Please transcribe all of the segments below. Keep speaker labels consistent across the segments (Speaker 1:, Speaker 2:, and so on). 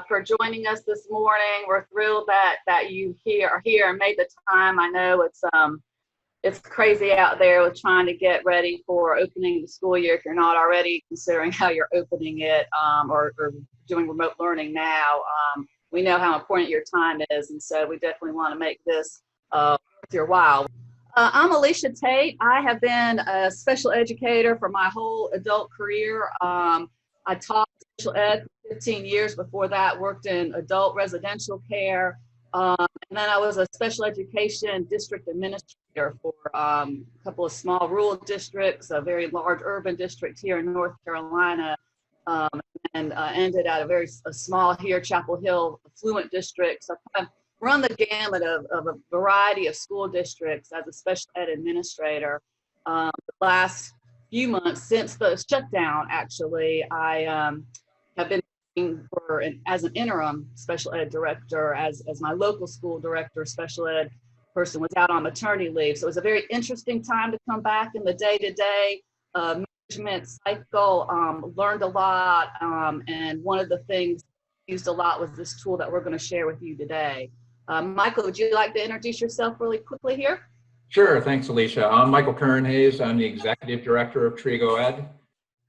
Speaker 1: for joining us this morning. We're thrilled that you are here and made the time. I know it's crazy out there with trying to get ready for opening the school year if you're not already considering how you're opening it or doing remote learning now. We know how important your time is, and so we definitely want to make this worth your while. I'm Alicia Tate. I have been a special educator for my whole adult career. I taught special ed for 15 years. Before that, worked in adult residential care. And then I was a special education district administrator for a couple of small rural districts, a very large urban district here in North Carolina, and ended at a small here, Chapel Hill affluent district. So I've run the gamut of a variety of school districts as a special ed administrator. The last few months since the shutdown, actually, I have been working as an interim special ed director, as my local school director, special ed person was out on maternity leave. So it was a very interesting time to come back in the day-to-day management cycle, learned a lot. And one of the things I used a lot was this tool that we're going to share with you today. Michael, would you like to introduce yourself really quickly here?
Speaker 2: Sure, thanks, Alicia. I'm Michael Kernhays. I'm the Executive Director of Trigo Ed.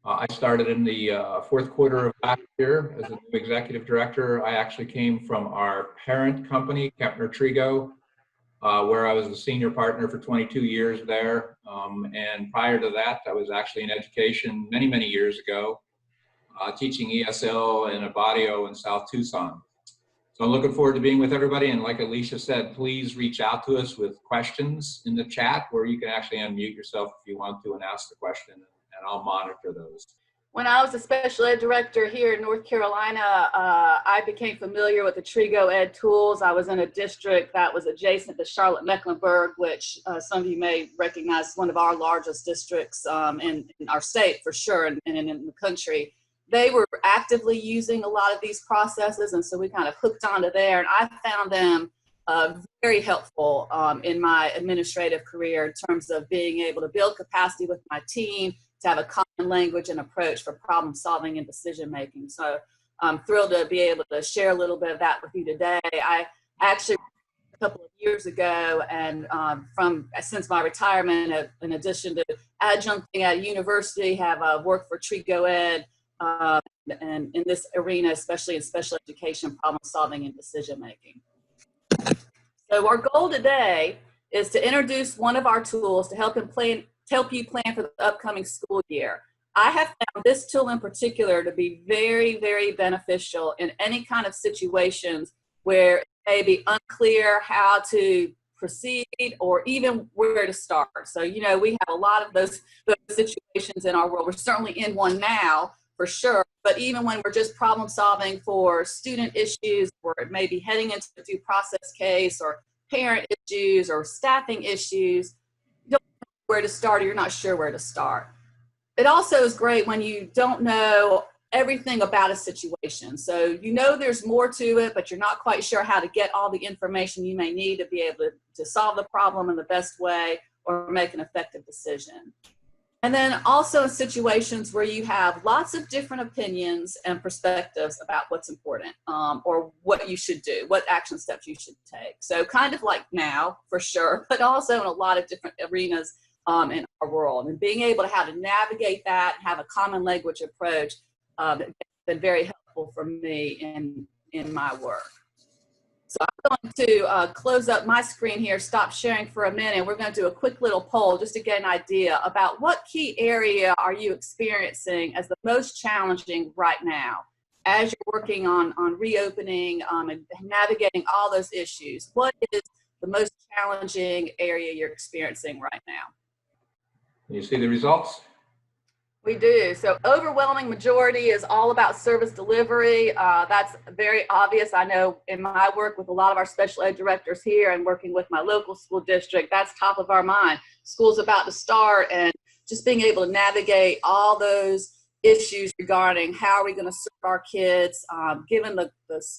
Speaker 2: I started in the fourth quarter of last year as a new Executive Director. I actually came from our parent company, Kempner Trigo, where I was a senior partner for 22 years there. And prior to that, I was actually in education many, many years ago, teaching ESL and Abadio in South Tucson. So I'm looking forward to being with everybody. And like Alicia said, please reach out to us with questions in the chat, where you can actually unmute yourself if you want to and ask the question, and I'll monitor those.
Speaker 1: When I was a special ed director here in North Carolina, I became familiar with the Trigo Ed tools. I was in a district that was adjacent to Charlotte-Mecklenburg, which some of you may recognize as one of our largest districts in our state for sure, and in the country. They were actively using a lot of these processes, and so we kind of hooked onto there, and I found them very helpful in my administrative career in terms of being able to build capacity with my team, to have a common language and approach for problem solving and decision making. So I'm thrilled to be able to share a little bit of that with you today. I actually, a couple of years ago, and since my retirement, in addition to adjuncting at a university, have worked for Trigo Ed, and in this arena, especially in special education, problem solving and decision making. So our goal today is to introduce one of our tools to help you plan for the upcoming school year. I have found this tool in particular to be very, very beneficial in any kind of situations where it may be unclear how to proceed or even where to start. So, you know, we have a lot of those situations in our world. We're certainly in one now, for sure, but even when we're just problem solving for student issues, or it may be heading into a due process case, or parent issues, or staffing issues, you don't know where to start, or you're not sure where to start. It also is great when you don't know everything about a situation. So you know there's more to it, but you're not quite sure how to get all the information you may need to be able to solve the problem in the best way or make an effective decision. And then also in situations where you have lots of different opinions and perspectives about what's important, or what you should do, what action steps you should take. So kind of like now, for sure, but also in a lot of different arenas in our world. And being able to how to navigate that, have a common language approach, has been very helpful for me in my work. So I'm going to close up my screen here, stop sharing for a minute. We're going to do a quick little poll just to get an idea about what key area are you experiencing as the most challenging right now as you're working on reopening and navigating all those issues. What is the most challenging area you're experiencing right now?
Speaker 2: Can you see the results?
Speaker 1: We do. So overwhelming majority is all about service delivery. That's very obvious. I know in my work with a lot of our special ed directors here and working with my local school district, that's top of our mind. School's about to start, and just being able to navigate all those issues regarding how are we going to serve our kids, given the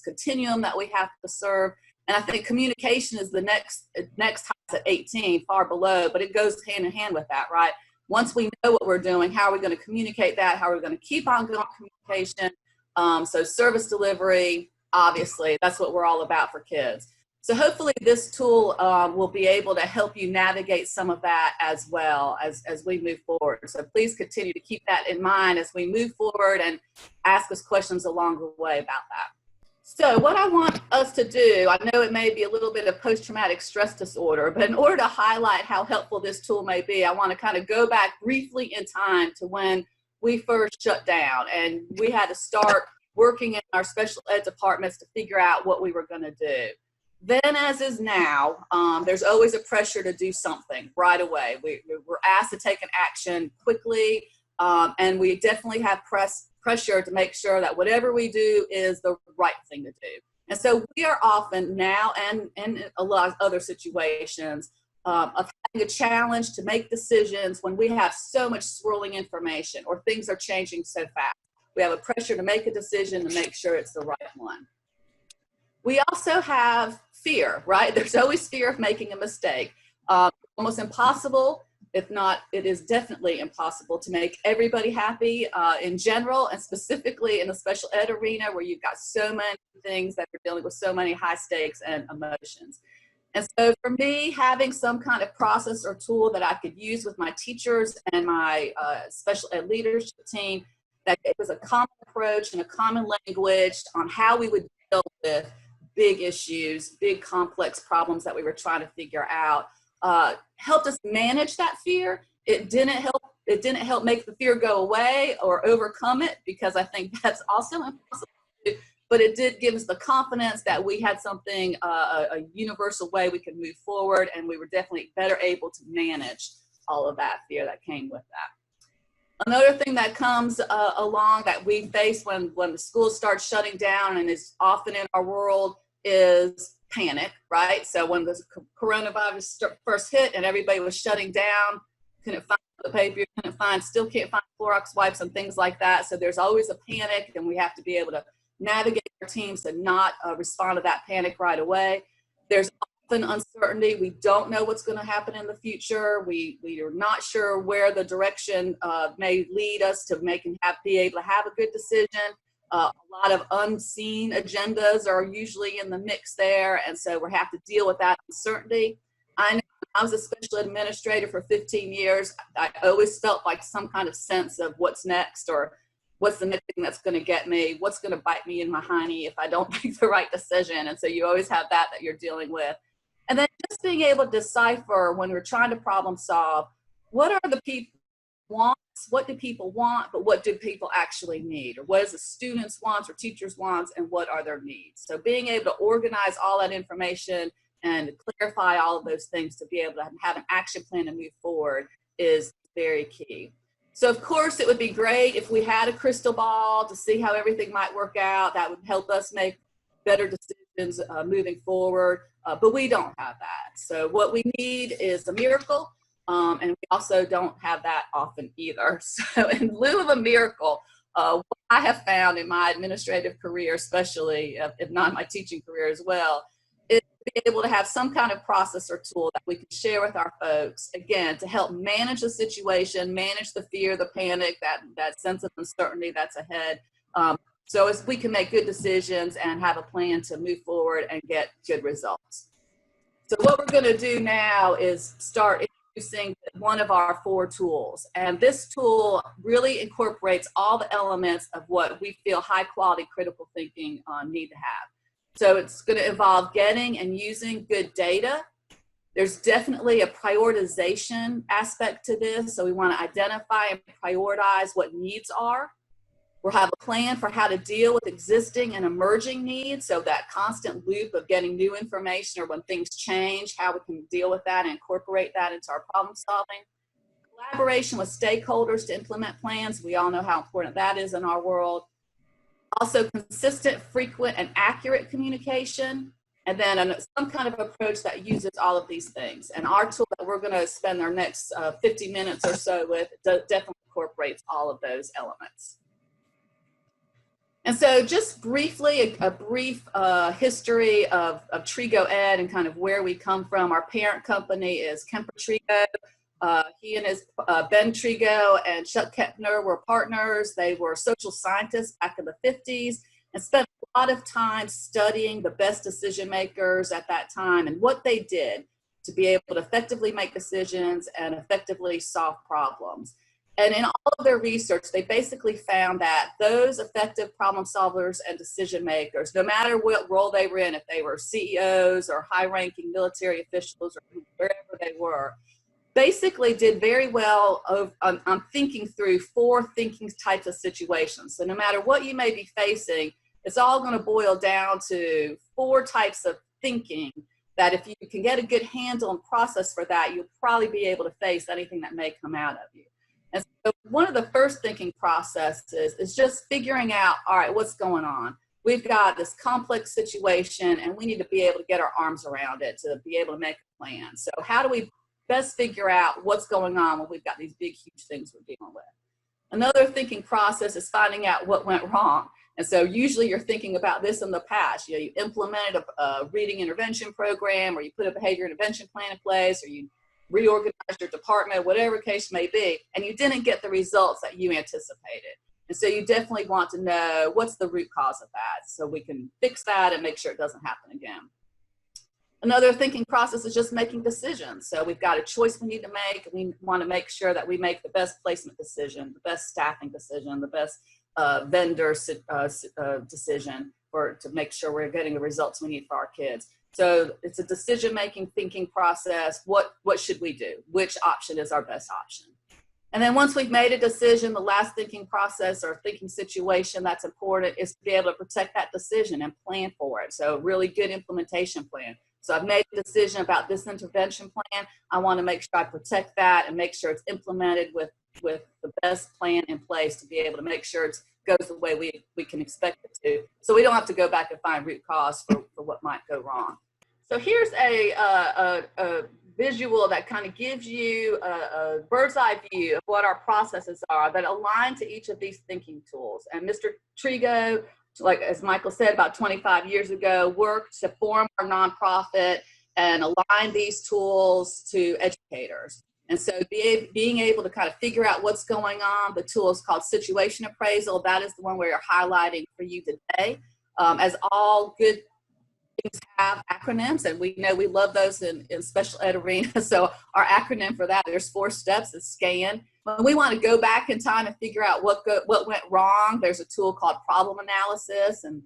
Speaker 1: continuum that we have to serve. And I think communication is the next highest at 18, far below, but it goes hand in hand with that, right? Once we know what we're doing, how are we going to communicate that? How are we going to keep on going communication? So service delivery, obviously, that's what we're all about for kids. So hopefully this tool will be able to help you navigate some of that as well as we move forward. So please continue to keep that in mind as we move forward and ask us questions along the way about that. So what I want us to do, I know it may be a little bit of post-traumatic stress disorder, but in order to highlight how helpful this tool may be, I want to kind of go back briefly in time to when we first shut down and we had to start working in our special ed departments to figure out what we were going to do. Then, as is now, there's always a pressure to do something right away. We're asked to take an action quickly, and we definitely have pressure to make sure that whatever we do is the right thing to do. And so we are often now, and in a lot of other situations, of having a challenge to make decisions when we have so much swirling information or things are changing so fast. We have a pressure to make a decision to make sure it's the right one. We also have fear, right? There's always fear of making a mistake. Almost impossible, if not, it is definitely impossible to make everybody happy in general, and specifically in the special ed arena where you've got so many things that are dealing with so many high stakes and emotions. And so for me, having some kind of process or tool that I could use with my teachers and my special ed leadership team, that it was a common approach and a common language on how we would deal with big issues, big complex problems that we were trying to figure out, helped us manage that fear. It didn't help make the fear go away or overcome it, because I think that's also impossible to do, but it did give us the confidence that we had something, a universal way we could move forward, and we were definitely better able to manage all of that fear that came with that. Another thing that comes along that we face when the school starts shutting down and is often in our world is panic, right? So when the coronavirus first hit and everybody was shutting down, couldn't find the paper, still can't find Clorox wipes and things like that. So there's always a panic, and we have to be able to navigate our teams to not respond to that panic right away. There's often uncertainty. We don't know what's going to happen in the future. We are not sure where the direction may lead us to be able to have a good decision. A lot of unseen agendas are usually in the mix there, and so we have to deal with that uncertainty. I know I was a special administrator for 15 years. I always felt like some kind of sense of what's next, or what's the next thing that's going to get me, what's going to bite me in my hiney if I don't make the right decision. And so you always have that you're dealing with. And then just being able to decipher when we're trying to problem solve, what are the people wants, what do people want, but what do people actually need, or what is the students wants or teachers wants, and what are their needs. So being able to organize all that information and clarify all of those things to be able to have an action plan to move forward is very key. So of course it would be great if we had a crystal ball to see how everything might work out. That would help us make better decisions moving forward, but we don't have that. So what we need is a miracle. And we also don't have that often either. So in lieu of a miracle, what I have found in my administrative career, especially if not my teaching career as well, is to be able to have some kind of process or tool that we can share with our folks, again, to help manage the situation, manage the fear, the panic, that sense of uncertainty that's ahead. So as we can make good decisions and have a plan to move forward and get good results. So what we're going to do now is start introducing one of our 4 tools. And this tool really incorporates all the elements of what we feel high quality critical thinking need to have. So it's going to involve getting and using good data. There's definitely a prioritization aspect to this. So we want to identify and prioritize what needs are. We'll have a plan for how to deal with existing and emerging needs. So that constant loop of getting new information, or when things change, how we can deal with that and incorporate that into our problem solving. Collaboration with stakeholders to implement plans. We all know how important that is in our world. Also consistent, frequent, and accurate communication. And then some kind of approach that uses all of these things. And our tool that we're going to spend our next 50 minutes or so with definitely incorporates all of those elements. And so just briefly, a brief history of Trigo Ed and kind of where we come from. Our parent company is Kemper Trigo. He and his Ben Trigo and Chuck Kepner were partners. They were social scientists back in the 50s and spent a lot of time studying the best decision makers at that time and what they did to be able to effectively make decisions and effectively solve problems. And in all of their research, they basically found that those effective problem solvers and decision makers, no matter what role they were in, if they were CEOs or high-ranking military officials or wherever they were, basically did very well on thinking through 4 thinking types of situations. So no matter what you may be facing, it's all going to boil down to 4 types of thinking that if you can get a good handle and process for that, you'll probably be able to face anything that may come out of you. And so one of the first thinking processes is just figuring out, all right, what's going on? We've got this complex situation and we need to be able to get our arms around it to be able to make a plan. So how do we best figure out what's going on when we've got these big, huge things we're dealing with? Another thinking process is finding out what went wrong. And so usually you're thinking about this in the past. You implemented a reading intervention program, or you put a behavior intervention plan in place, or you reorganized your department, whatever case may be, and you didn't get the results that you anticipated. And so you definitely want to know what's the root cause of that so we can fix that and make sure it doesn't happen again. Another thinking process is just making decisions. So we've got a choice we need to make. We want to make sure that we make the best placement decision, the best staffing decision, the best vendor decision to make sure we're getting the results we need for our kids. So it's a decision-making thinking process. What should we do? Which option is our best option? And then once we've made a decision, the last thinking process or thinking situation that's important is to be able to protect that decision and plan for it. So really good implementation plan. So I've made a decision about this intervention plan. I want to make sure I protect that and make sure it's implemented with the best plan in place to be able to make sure it goes the way we can expect it to. So we don't have to go back and find root cause for what might go wrong. So here's a visual that kind of gives you a bird's eye view of what our processes are that align to each of these thinking tools. And Mr. Trigo, like as Michael said, about 25 years ago, worked to form our nonprofit and align these tools to educators. And so being able to kind of figure out what's going on, the tool is called Situation Appraisal. That is the one we're highlighting for you today. As all good things have acronyms, and we know we love those in special ed arena. So our acronym for that, there's 4 steps, is SCAN. When we want to go back in time and figure out what went wrong, there's a tool called problem analysis, and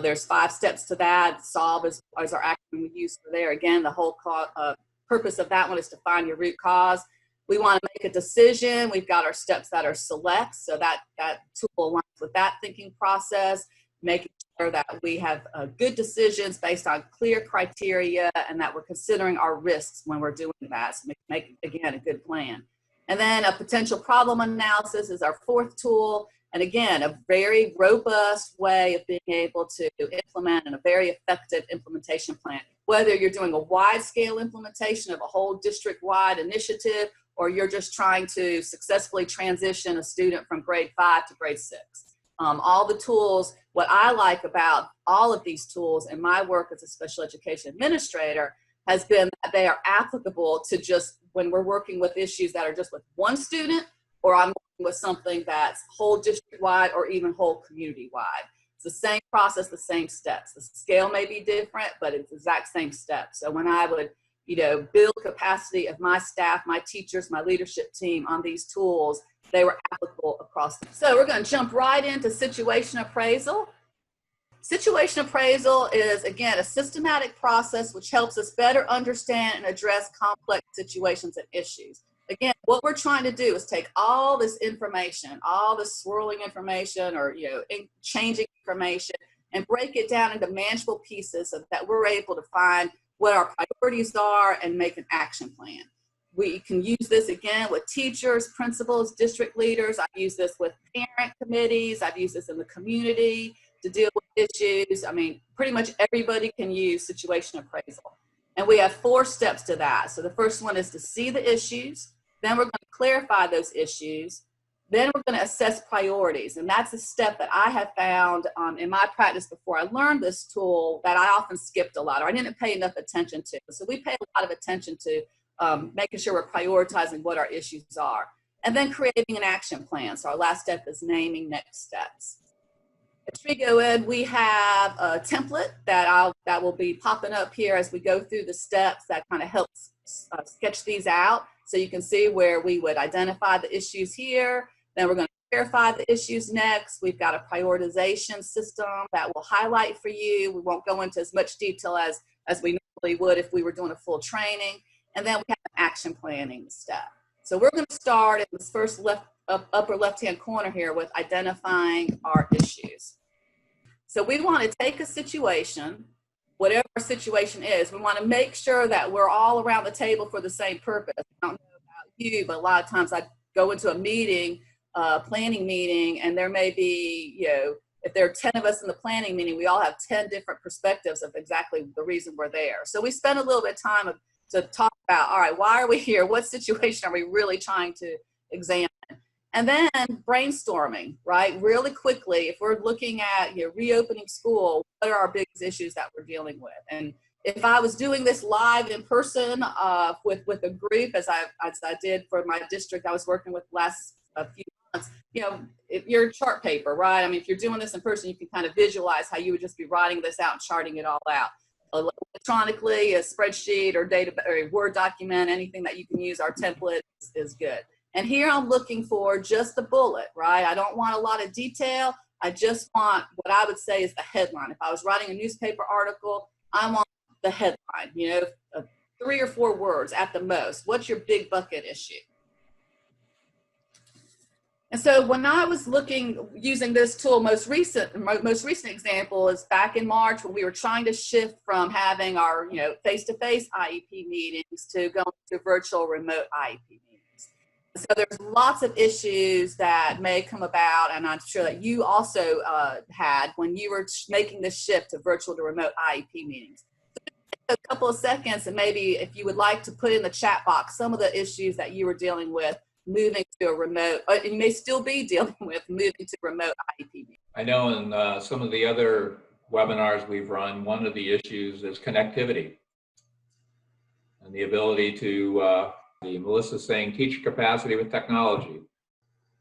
Speaker 1: there's 5 steps to that. SOLVE is our acronym we use for there. Again, the whole purpose of that one is to find your root cause. We want to make a decision. We've got our steps that are select, so that tool aligns with that thinking process, making sure that we have good decisions based on clear criteria and that we're considering our risks when we're doing that. So make again, a good plan. And then a potential problem analysis is our 4th tool. And again, a very robust way of being able to implement and a very effective implementation plan. Whether you're doing a wide-scale implementation of a whole district-wide initiative, or you're just trying to successfully transition a student from grade 5 to grade 6. All the tools, what I like about all of these tools in my work as a special education administrator has been that they are applicable to just when we're working with issues that are just with one student, or I'm working with something that's whole district-wide or even whole community-wide. It's the same process, the same steps. The scale may be different, but it's the exact same steps. So when I would, build capacity of my staff, my teachers, my leadership team on these tools, they were applicable across them. So we're going to jump right into situation appraisal. Situation appraisal is, again, a systematic process which helps us better understand and address complex situations and issues. Again, what we're trying to do is take all this information, all this swirling information or, changing information, and break it down into manageable pieces so that we're able to find what our priorities are and make an action plan. We can use this again with teachers, principals, district leaders. I've used this with parent committees. I've used this in the community to deal with issues. I mean, pretty much everybody can use situation appraisal. And we have 4 steps to that. So the first one is to see the issues. Then we're going to clarify those issues. Then we're going to assess priorities. And that's a step that I have found in my practice before I learned this tool that I often skipped a lot or I didn't pay enough attention to. So we pay a lot of attention to making sure we're prioritizing what our issues are. And then creating an action plan. So our last step is naming next steps. At Trigo Ed, we have a template that will be popping up here as we go through the steps that kind of helps sketch these out. So you can see where we would identify the issues here. Then we're going to clarify the issues next. We've got a prioritization system that will highlight for you. We won't go into as much detail as we normally would if we were doing a full training. And then we have an action planning step. So we're going to start in this first upper left-hand corner here with identifying our issues. So we want to take a situation, whatever our situation is, we want to make sure that we're all around the table for the same purpose. I don't know about you, but a lot of times I go into a meeting, planning meeting, and there may be, if there are 10 of us in the planning meeting, we all have 10 different perspectives of exactly the reason we're there. So we spend a little bit of time to talk about, all right, why are we here? What situation are we really trying to examine? And then brainstorming, right? Really quickly, if we're looking at reopening school, what are our biggest issues that we're dealing with? And if I was doing this live in person with a group, as I did for my district, I was working with last few months, if your chart paper, right? I mean, if you're doing this in person, you can kind of visualize how you would just be writing this out and charting it all out. Electronically, a spreadsheet or a Word document, anything that you can use, our template is good. And here I'm looking for just the bullet, right? I don't want a lot of detail. I just want what I would say is the headline. If I was writing a newspaper article, I want the headline, 3 or 4 words at the most. What's your big bucket issue? And so when I was using this tool, most recent example is back in March when we were trying to shift from having our face-to-face IEP meetings to going to virtual remote IEP meetings. So there's lots of issues that may come about, and I'm sure that you also had when you were making the shift to virtual to remote IEP meetings. So a couple of seconds, and maybe if you would like to put in the chat box some of the issues that you were dealing with moving to a remote, and you may still be dealing with moving to remote IEP meetings.
Speaker 2: I know in some of the other webinars we've run, one of the issues is connectivity and the ability to, Melissa's saying, teacher capacity with technology.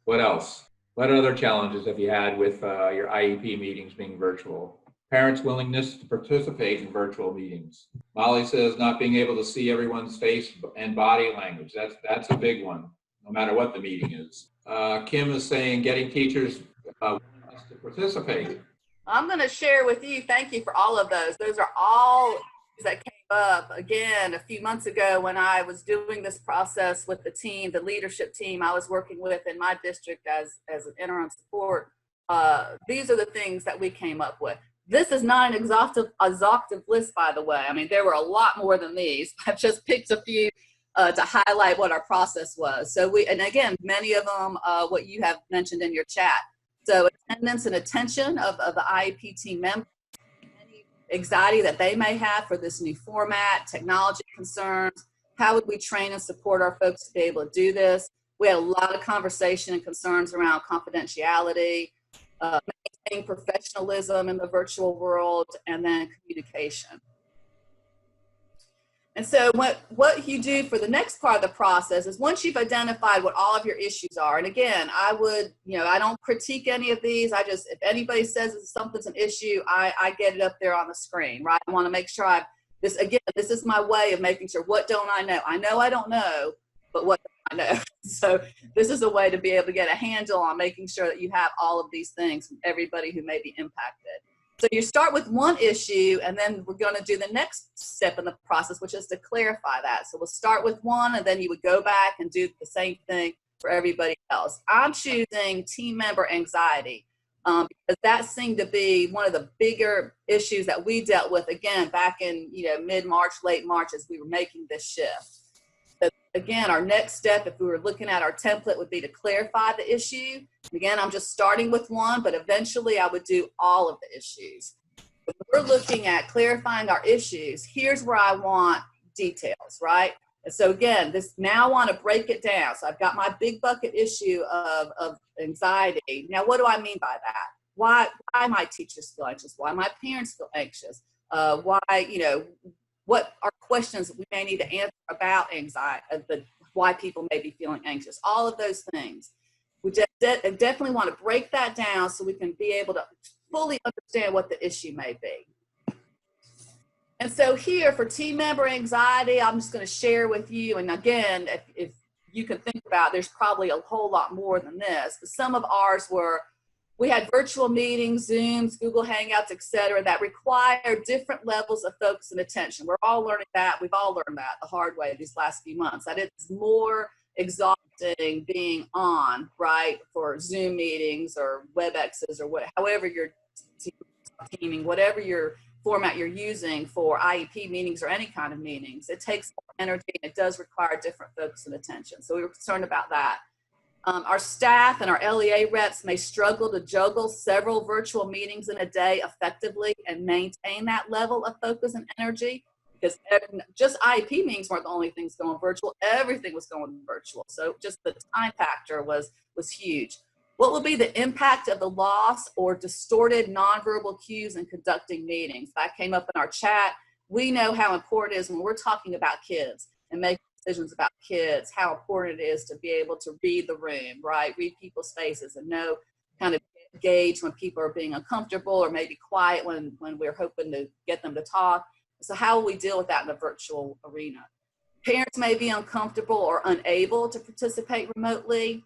Speaker 2: What else? What other challenges have you had with your IEP meetings being virtual? Parents' willingness to participate in virtual meetings. Molly says not being able to see everyone's face and body language. That's a big one, no matter what the meeting is. Kim is saying getting teachers willingness to participate.
Speaker 1: I'm going to share with you, thank you for all of those. Those are all that came up again a few months ago when I was doing this process with the team, the leadership team I was working with in my district as an interim support. These are the things that we came up with. This is not an exhaustive list, by the way. I mean, there were a lot more than these. I've just picked a few to highlight what our process was. So and again, many of them, what you have mentioned in your chat. So attendance and attention of the IEP team members, any anxiety that they may have for this new format, technology concerns, how would we train and support our folks to be able to do this? We had a lot of conversation and concerns around confidentiality, maintaining professionalism in the virtual world, and then communication. And so what you do for the next part of the process is once you've identified what all of your issues are, and again, I would, I don't critique any of these. If anybody says something's an issue, I get it up there on the screen, right? I want to make sure this is my way of making sure, what don't I know? I know I don't know, but what don't I know? So this is a way to be able to get a handle on making sure that you have all of these things from everybody who may be impacted. So you start with one issue, and then we're going to do the next step in the process, which is to clarify that. So we'll start with one, and then you would go back and do the same thing for everybody else. I'm choosing team member anxiety because that seemed to be one of the bigger issues that we dealt with, again, back in mid-March, late March, as we were making this shift. So again, our next step, if we were looking at our template, would be to clarify the issue. Again, I'm just starting with one, but eventually I would do all of the issues. If we're looking at clarifying our issues, here's where I want details, right? And so again, now I want to break it down. So I've got my big bucket issue of anxiety. Now, what do I mean by that? Why my teachers feel anxious? Why my parents feel anxious? Why, what are questions that we may need to answer about anxiety, why people may be feeling anxious, all of those things. We definitely want to break that down so we can be able to fully understand what the issue may be. And so here for team member anxiety, I'm just going to share with you. And again, if you can think about, there's probably a whole lot more than this. But some of ours were, we had virtual meetings, Zooms, Google Hangouts, etc., that require different levels of focus and attention. We're all learning that. We've all learned that the hard way these last few months, that it's more exhausting being on, right, for Zoom meetings or WebExes or however you're teaming, whatever your format you're using for IEP meetings or any kind of meetings. It takes more energy and it does require different focus and attention. So we were concerned about that. Our staff and our LEA reps may struggle to juggle several virtual meetings in a day effectively and maintain that level of focus and energy, because just IEP meetings weren't the only things going virtual. Everything was going virtual. So just the time factor was huge. What will be the impact of the loss or distorted nonverbal cues in conducting meetings? That came up in our chat. We know how important it is when we're talking about kids and making decisions about kids, how important it is to be able to read the room, right? Read people's faces and know, kind of gauge when people are being uncomfortable or maybe quiet when we're hoping to get them to talk. So how will we deal with that in the virtual arena? Parents may be uncomfortable or unable to participate remotely.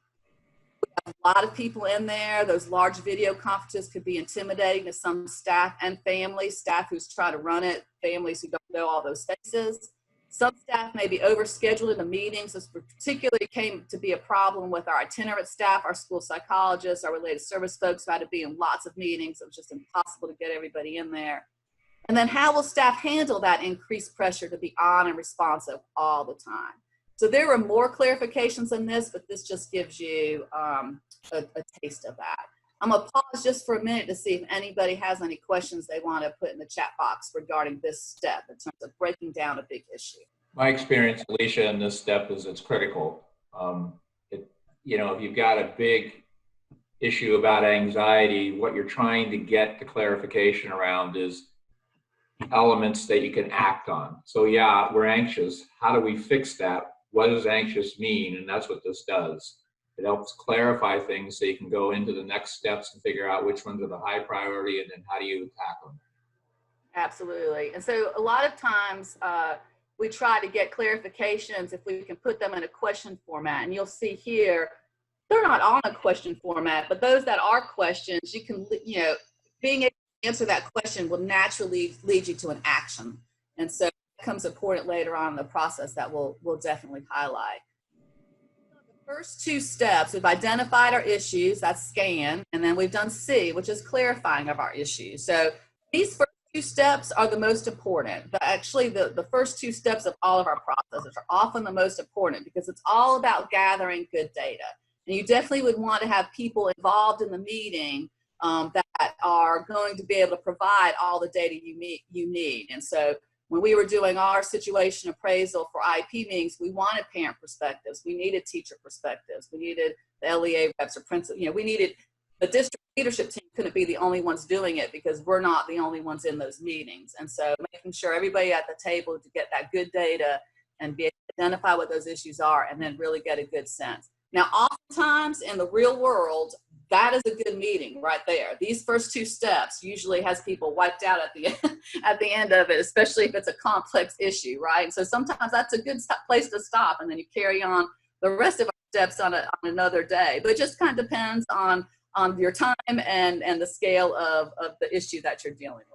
Speaker 1: We have a lot of people in there. Those large video conferences could be intimidating to some staff and families, staff who's trying to run it, families who don't know all those faces. Some staff may be overscheduled in the meetings. This particularly came to be a problem with our itinerant staff, our school psychologists, our related service folks who had to be in lots of meetings. It was just impossible to get everybody in there. And then how will staff handle that increased pressure to be on and responsive all the time? So there were more clarifications in this, but this just gives you a taste of that. I'm going to pause just for a minute to see if anybody has any questions they want to put in the chat box regarding this step in terms of breaking down a big issue.
Speaker 2: My experience, Alicia, in this step is it's critical. If you've got a big issue about anxiety, what you're trying to get the clarification around is elements that you can act on. So yeah, we're anxious. How do we fix that? What does anxious mean? And that's what this does. It helps clarify things so you can go into the next steps and figure out which ones are the high priority and then how do you tackle them.
Speaker 1: Absolutely. And so a lot of times we try to get clarifications if we can put them in a question format. And you'll see here, they're not on a question format, but those that are questions, you can, being able to answer that question will naturally lead you to an action. And so it becomes important later on in the process that we'll definitely highlight. First two steps, we've identified our issues, that's scan, and then we've done C, which is clarifying of our issues. So these first two steps are the most important. But actually, the first two steps of all of our processes are often the most important because it's all about gathering good data. And you definitely would want to have people involved in the meeting that are going to be able to provide all the data you need. And so when we were doing our situation appraisal for IEP meetings, we wanted parent perspectives. We needed teacher perspectives. We needed the LEA reps or principal. We needed the district leadership team couldn't be the only ones doing it because we're not the only ones in those meetings. And so making sure everybody at the table to get that good data and be able to identify what those issues are and then really get a good sense. Now, oftentimes in the real world, that is a good meeting right there. These first two steps usually has people wiped out at the end of it, especially if it's a complex issue, right? And so sometimes that's a good place to stop, and then you carry on the rest of our steps on another day. But it just kind of depends on your time and the scale of the issue that you're dealing with.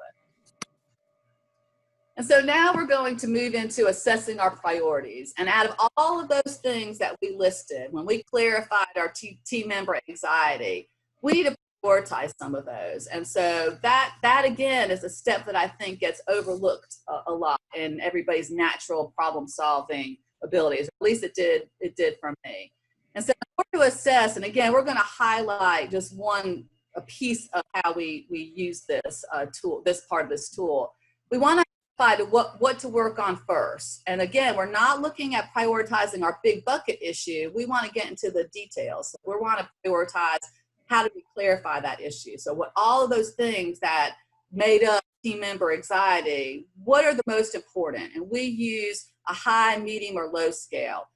Speaker 1: And so now we're going to move into assessing our priorities. And out of all of those things that we listed, when we clarified our team member anxiety, we need to prioritize some of those. And so that again is a step that I think gets overlooked a lot in everybody's natural problem solving abilities. At least it did for me. And so in order to assess, and again, we're going to highlight just a piece of how we use this tool, this part of this tool. We want to what to work on first. And again, we're not looking at prioritizing our big bucket issue. We want to get into the details. So we want to prioritize how do we clarify that issue. So what all of those things that made up team member anxiety, what are the most important? And we use a high, medium, or low scale.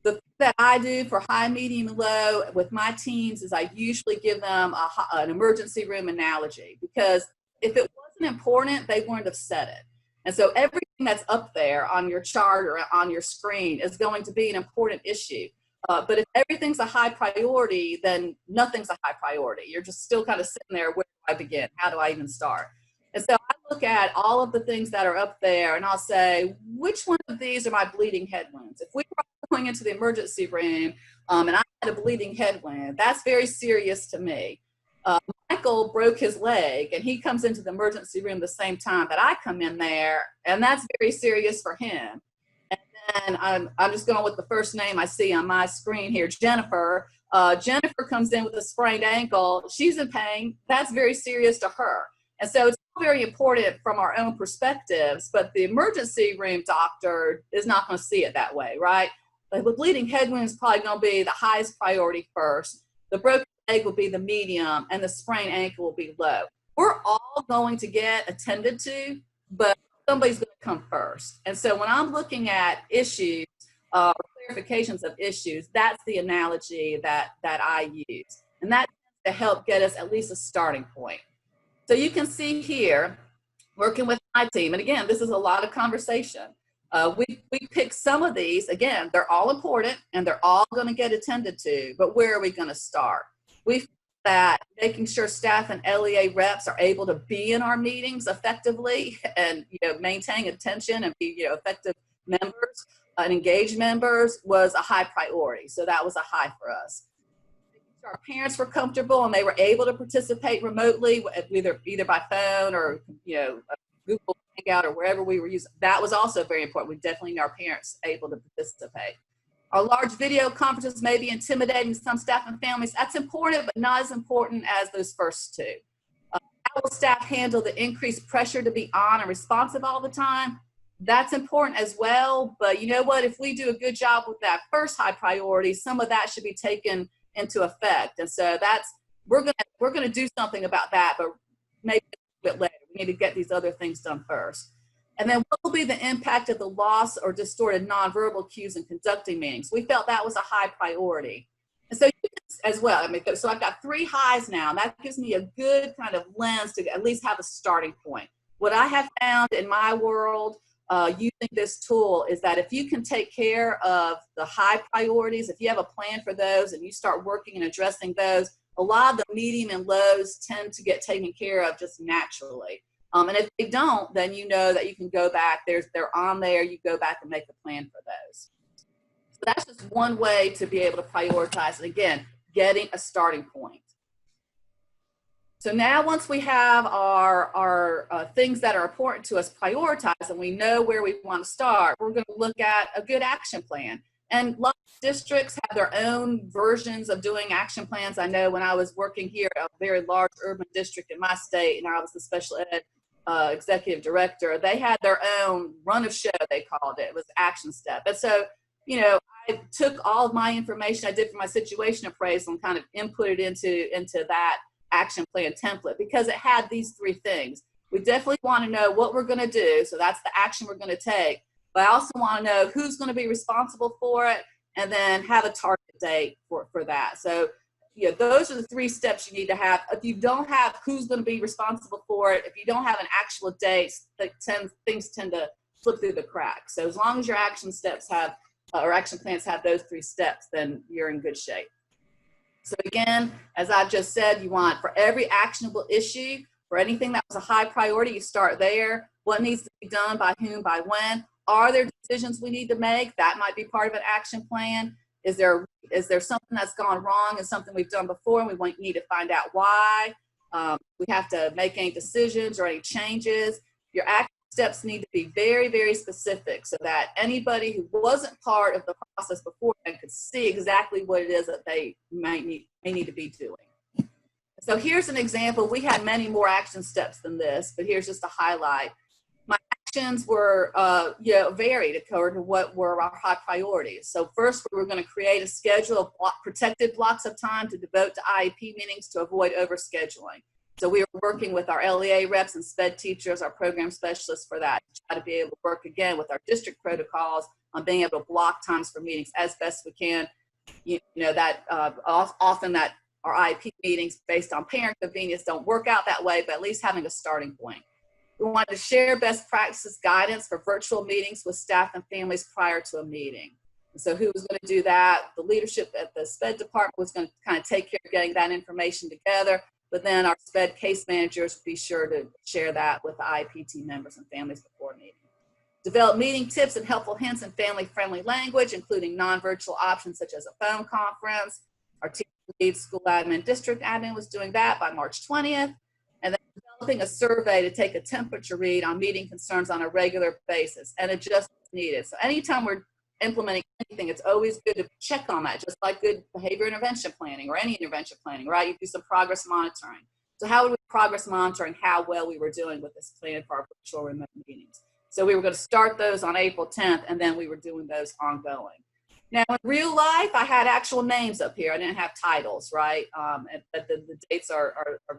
Speaker 1: The thing that I do for high, medium, and low with my teams is I usually give them an emergency room analogy, because if it wasn't important, they wouldn't have said it. And so everything that's up there on your chart or on your screen is going to be an important issue. But if everything's a high priority, then nothing's a high priority. You're just still kind of sitting there, where do I begin? How do I even start? And so I look at all of the things that are up there and I'll say, which one of these are my bleeding headwinds? If we were going into the emergency room and I had a bleeding headwind, that's very serious to me. Michael broke his leg and he comes into the emergency room the same time that I come in there, and that's very serious for him. And I'm just going with the first name I see on my screen here, Jennifer. Jennifer comes in with a sprained ankle. She's in pain. That's very serious to her. And so it's very important from our own perspectives, but the emergency room doctor is not going to see it that way, right? Like the bleeding headwind is probably going to be the highest priority first. The broken leg will be the medium, and the sprained ankle will be low. We're all going to get attended to, but somebody's going to come first. And so when I'm looking at issues, clarifications of issues, that's the analogy that I use. And that to help get us at least a starting point. So you can see here, working with my team, and again, this is a lot of conversation. We pick some of these, again, they're all important and they're all going to get attended to, but where are we going to start? We that making sure staff and LEA reps are able to be in our meetings effectively and maintain attention and be effective members and engaged members was a high priority. So that was a high for us. Our parents were comfortable and they were able to participate remotely, either by phone or Google Hangout or wherever we were using. That was also very important. We definitely need our parents able to participate. Our large video conferences may be intimidating to some staff and families. That's important, but not as important as those first two. How will staff handle the increased pressure to be on and responsive all the time? That's important as well, but you know what? If we do a good job with that first high priority, some of that should be taken into effect. And so we're gonna do something about that, but maybe a bit later. We need to get these other things done first. And then what will be the impact of the loss or distorted nonverbal cues in conducting meetings? We felt that was a high priority. And so as well, so I've got 3 highs now, and that gives me a good kind of lens to at least have a starting point. What I have found in my world using this tool is that if you can take care of the high priorities, if you have a plan for those and you start working and addressing those, a lot of the medium and lows tend to get taken care of just naturally. And if they don't, then you know that you can go back. They're on there. You go back and make a plan for those. So that's just one way to be able to prioritize. And again, getting a starting point. So now once we have our things that are important to us prioritized and we know where we want to start, we're going to look at a good action plan. And lots of districts have their own versions of doing action plans. I know when I was working here at a very large urban district in my state, and I was the special ed executive director, they had their own run of show, they called it. It was action step. And so, I took all of my information I did for my situation appraisal and kind of input it into that action plan template, because it had these 3 things. We definitely want to know what we're going to do. So that's the action we're going to take. But I also want to know who's going to be responsible for it, and then have a target date for that. So, those are the 3 steps you need to have. If you don't have who's going to be responsible for it, if you don't have an actual date, things tend to slip through the cracks. So as long as your action steps have, or action plans have those 3 steps, then you're in good shape. So again, as I've just said, you want for every actionable issue, for anything that was a high priority, you start there. What needs to be done, by whom, by when? Are there decisions we need to make? That might be part of an action plan. Is there something that's gone wrong and something we've done before and we need to find out why? We have to make any decisions or any changes. Your action steps need to be very, very specific so that anybody who wasn't part of the process before could see exactly what it is that they may need to be doing. So here's an example. We had many more action steps than this, but here's just a highlight. My actions were varied according to what were our high priorities. So first, we were going to create a schedule of protected blocks of time to devote to IEP meetings to avoid overscheduling. So we were working with our LEA reps and SPED teachers, our program specialists for that, to try to be able to work again with our district protocols on being able to block times for meetings as best we can. That often that our IEP meetings based on parent convenience don't work out that way, but at least having a starting point. We wanted to share best practices guidance for virtual meetings with staff and families prior to a meeting. And so who was going to do that? The leadership at the SPED department was going to kind of take care of getting that information together, but then our SPED case managers be sure to share that with the IEP team members and families before meeting. Develop meeting tips and helpful hints in family-friendly language, including non-virtual options such as a phone conference. Our team lead school admin district admin was doing that by March 20th. And then developing a survey to take a temperature read on meeting concerns on a regular basis and adjust as needed. So anytime we're implementing anything, it's always good to check on that, just like good behavior intervention planning or any intervention planning, right? You do some progress monitoring. So how would we progress monitoring how well we were doing with this plan for our virtual remote meetings? So we were going to start those on April 10th, and then we were doing those ongoing. Now, in real life, I had actual names up here. I didn't have titles, right? But the dates are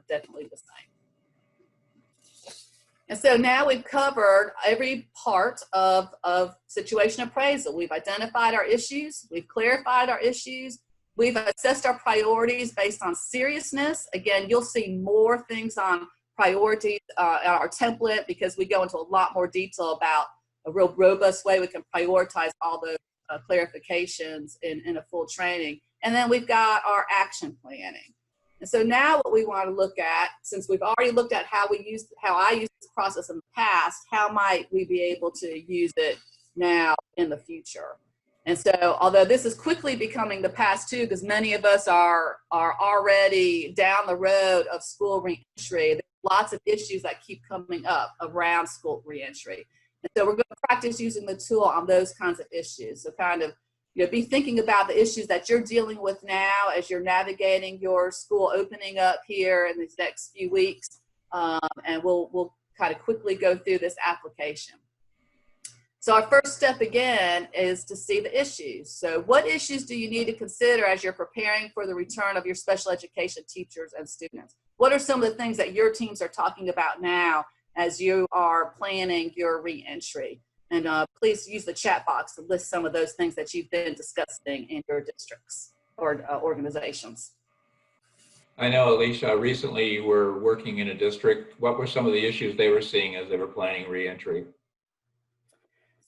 Speaker 1: definitely the same. And so now we've covered every part of situation appraisal. We've identified our issues. We've clarified our issues. We've assessed our priorities based on seriousness. Again, you'll see more things on priorities in our template because we go into a lot more detail about a real robust way we can prioritize all those clarifications in a full training. And then we've got our action planning. And so now what we want to look at, since we've already looked at how I used this process in the past, how might we be able to use it now in the future? And so although this is quickly becoming the past too, because many of us are already down the road of school reentry, there's lots of issues that keep coming up around school reentry. And so we're going to practice using the tool on those kinds of issues. So kind of, be thinking about the issues that you're dealing with now as you're navigating your school opening up here in these next few weeks. And we'll kind of quickly go through this application. So our first step again is to see the issues. So what issues do you need to consider as you're preparing for the return of your special education teachers and students? What are some of the things that your teams are talking about now as you are planning your reentry? And please use the chat box to list some of those things that you've been discussing in your districts or organizations.
Speaker 2: I know, Alicia, recently you were working in a district. What were some of the issues they were seeing as they were planning reentry?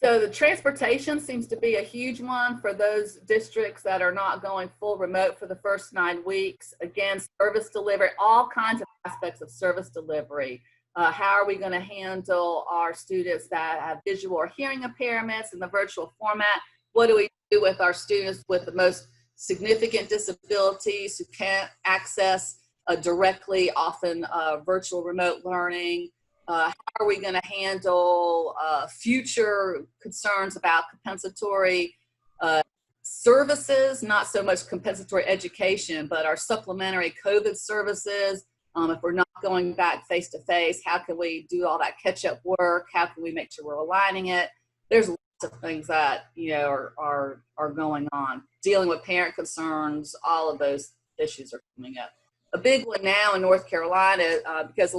Speaker 1: So the transportation seems to be a huge one for those districts that are not going full remote for the first 9 weeks. Again, service delivery, all kinds of aspects of service delivery. How are we going to handle our students that have visual or hearing impairments in the virtual format? What do we do with our students with the most significant disabilities who can't access directly, often virtual remote learning? How are we going to handle future concerns about compensatory services, not so much compensatory education, but our supplementary COVID services? If we're not going back face to face, how can we do all that catch up work? How can we make sure we're aligning it? There's lots of things that are going on. Dealing with parent concerns, all of those issues are coming up. A big one now in North Carolina, because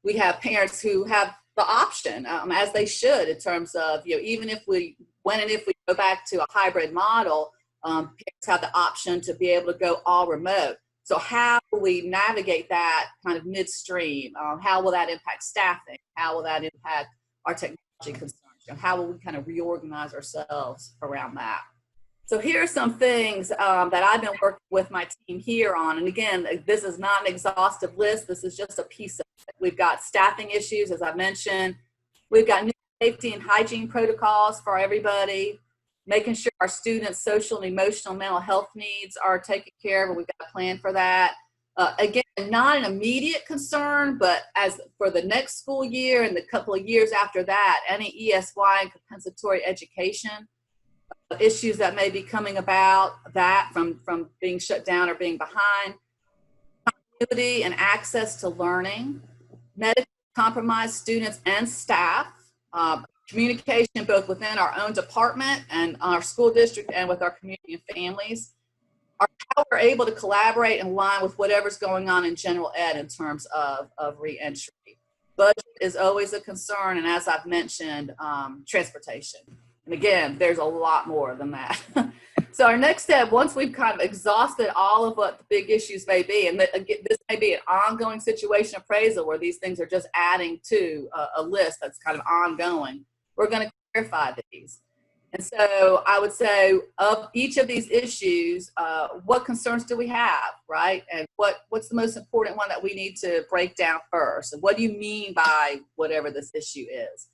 Speaker 1: we have parents who have the option, as they should, in terms of, even if we go back to a hybrid model, parents have the option to be able to go all remote. So how will we navigate that kind of midstream? How will that impact staffing? How will that impact our technology concerns? How will we kind of reorganize ourselves around that? So here are some things that I've been working with my team here on. And again, this is not an exhaustive list. This is just a piece of it. We've got staffing issues, as I mentioned. We've got new safety and hygiene protocols for everybody, making sure our students' social and emotional mental health needs are taken care of, and we've got a plan for that. Again, not an immediate concern, but as for the next school year and the couple of years after that, any ESY and compensatory education issues that may be coming about that from being shut down or being behind, continuity and access to learning, medically compromised students and staff, communication both within our own department and our school district and with our community and families, our how we're able to collaborate and align with whatever's going on in general ed in terms of reentry. Budget is always a concern, and as I've mentioned, transportation. And again, there's a lot more than that. So our next step, once we've kind of exhausted all of what the big issues may be, and this may be an ongoing situation appraisal where these things are just adding to a list that's kind of ongoing, we're going to clarify these. And so I would say of each of these issues, what concerns do we have, right? And what's the most important one that we need to break down first? And what do you mean by whatever this issue is?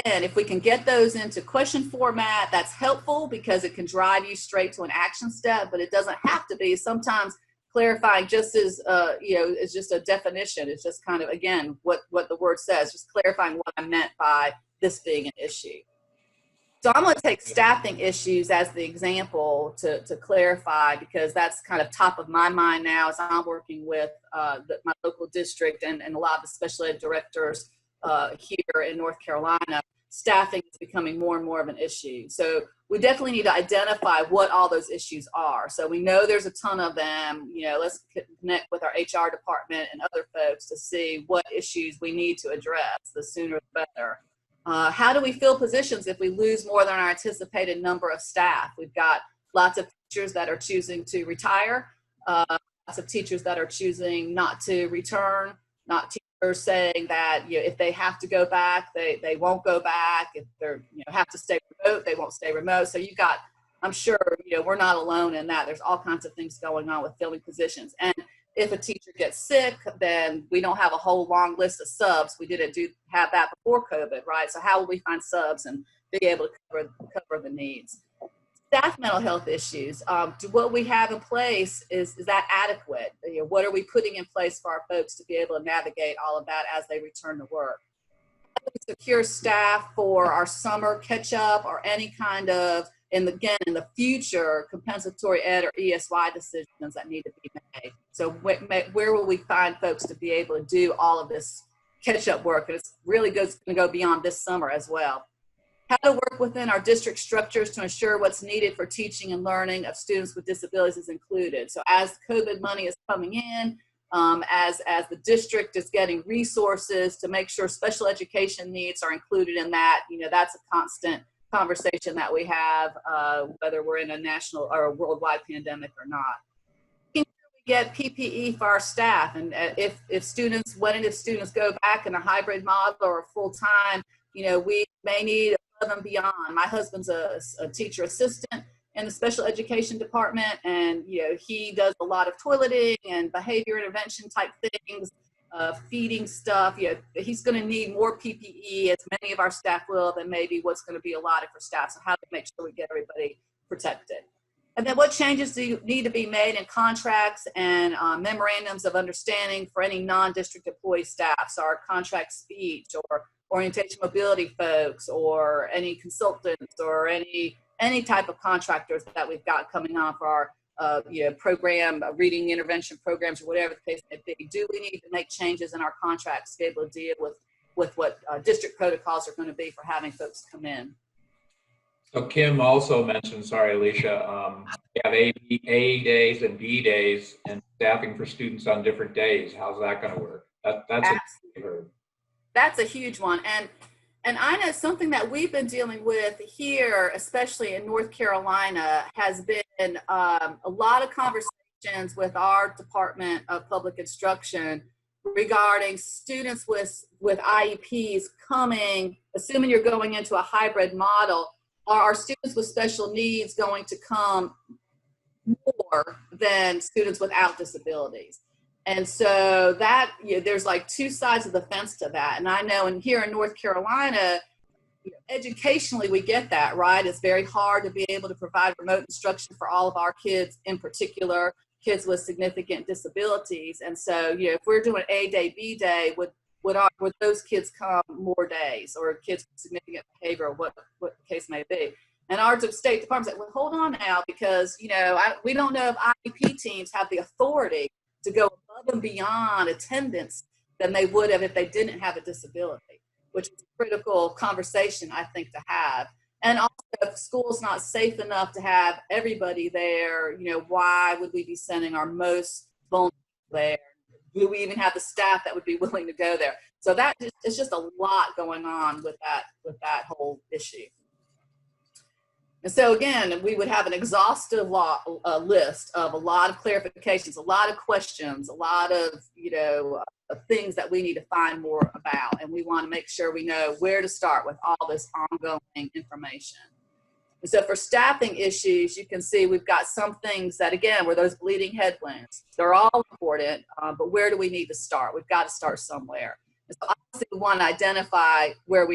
Speaker 1: And if we can get those into question format, that's helpful because it can drive you straight to an action step, but it doesn't have to be. Sometimes clarifying just as, is just a definition. It's just kind of, again, what the word says, just clarifying what I meant by this being an issue. So I'm going to take staffing issues as the example to clarify, because that's kind of top of my mind now as I'm working with my local district and a lot of the special ed directors here in North Carolina. Staffing is becoming more and more of an issue. So we definitely need to identify what all those issues are. So we know there's a ton of them. Let's connect with our HR department and other folks to see what issues we need to address. The sooner the better. How do we fill positions if we lose more than our anticipated number of staff? We've got lots of teachers that are choosing to retire, lots of teachers that are choosing not to return, not teachers saying that if they have to go back, they won't go back. If they're have to stay remote, they won't stay remote. So you've got, I'm sure we're not alone in that. There's all kinds of things going on with filling positions. And if a teacher gets sick, then we don't have a whole long list of subs. We didn't have that before COVID, right? So how will we find subs and be able to cover the needs? Staff mental health issues. What we have in place, is that adequate? What are we putting in place for our folks to be able to navigate all of that as they return to work? How do we secure staff for our summer catch-up or any kind of, in the future, compensatory ed or ESY decisions that need to be made? So where will we find folks to be able to do all of this catch-up work? And it's really going to go beyond this summer as well. How to work within our district structures to ensure what's needed for teaching and learning of students with disabilities is included. So as COVID money is coming in, as the district is getting resources to make sure special education needs are included in that, that's a constant conversation that we have, whether we're in a national or a worldwide pandemic or not. We get PPE for our staff, and if students go back in a hybrid model or full time, we may need above and beyond. My husband's a teacher assistant in the special education department, and he does a lot of toileting and behavior intervention type things. Feeding stuff, he's going to need more PPE, as many of our staff will, than maybe what's going to be allotted for staff. So how to make sure we get everybody protected. And then what changes do need to be made in contracts and memorandums of understanding for any non-district employee staff? So our contract speech or orientation mobility folks or any consultants or any type of contractors that we've got coming on for our program, reading intervention programs, or whatever the case may be. Do we need to make changes in our contracts to be able to deal with what district protocols are going to be for having folks come in?
Speaker 2: So Kim also mentioned, sorry, Alicia, we have A days and B days and staffing for students on different days. How's that going to work?
Speaker 1: That's a huge one. And I know something that we've been dealing with here, especially in North Carolina, has been a lot of conversations with our Department of Public Instruction regarding students with IEPs coming, assuming you're going into a hybrid model, are our students with special needs going to come more than students without disabilities? And so that, there's like two sides of the fence to that. And I know here in North Carolina, educationally, we get that, right? It's very hard to be able to provide remote instruction for all of our kids, in particular, kids with significant disabilities. And so, if we're doing A day, B day, would those kids come more days, or kids with significant behavior, or what the case may be? And our State Department said, well, hold on now, because, we don't know if IEP teams have the authority to go above and beyond attendance than they would have if they didn't have a disability, which is a critical conversation, I think, to have. And also, if school's not safe enough to have everybody there, why would we be sending our most vulnerable there? Do we even have the staff that would be willing to go there? So it's just a lot going on with that whole issue. And so again, we would have an exhaustive list of a lot of clarifications, a lot of questions, a lot of things that we need to find more about, and we want to make sure we know where to start with all this ongoing information. And so for staffing issues, you can see we've got some things that, again, were those bleeding headwinds. They're all important, but where do we need to start? We've got to start somewhere. And so obviously we want to identify what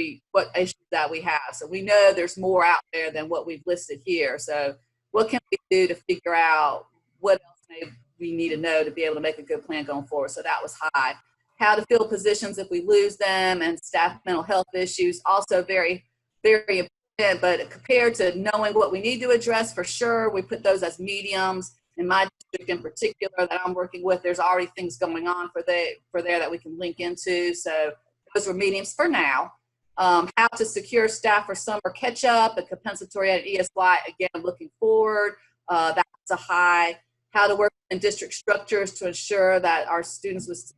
Speaker 1: issues that we have. So we know there's more out there than what we've listed here. So what can we do to figure out what else maybe we need to know to be able to make a good plan going forward? So that was high. How to fill positions if we lose them, and staff mental health issues, also very, very important. But compared to knowing what we need to address, for sure, we put those as mediums. In my district in particular that I'm working with, there's already things going on for there that we can link into. So those were mediums for now. How to secure staff for summer catch-up and compensatory at ESY, again, looking forward, that's a high. How to work in district structures to ensure that our students with